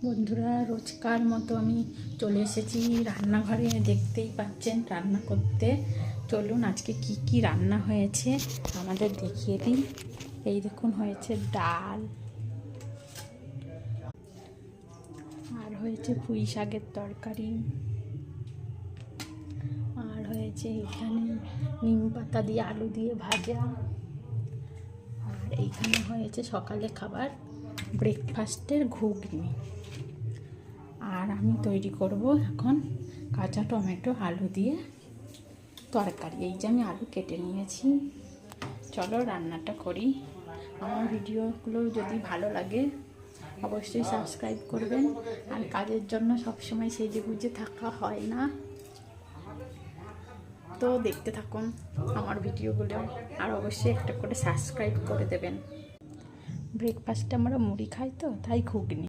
বন্ধুরা, রোজকার মতো আমি চলে এসেছি রান্নাঘরে। দেখতেই পাচ্ছেন রান্না করতে। চলুন আজকে কি কি রান্না হয়েছে আমাদের দেখিয়ে দিই। এই দেখুন, হয়েছে ডাল, আর হয়েছে পুঁই শাকের তরকারি, আর হয়েছে এখানে নিম পাতা দিয়ে আলু দিয়ে ভাজা, আর এইখানে হয়েছে সকালে খাবার ব্রেকফাস্টের ঘুগনি। আর আমি তৈরি করব এখন কাঁচা টমেটো আলু দিয়ে তরকারি। এই যে আমি আলু কেটে নিয়েছি। চলো রান্নাটা করি। আমার ভিডিওগুলো যদি ভালো লাগে অবশ্যই সাবস্ক্রাইব করবেন। আর কাজের জন্য সবসময় সেজে গুজে থাকা হয় না, তো দেখতে থাকুন আমার ভিডিওগুলো। আর অবশ্যই একটা করে সাবস্ক্রাইব করে দেবেন। ব্রেকফাস্টে আমরা মুড়ি খাই, তো তাই ঘুগনি।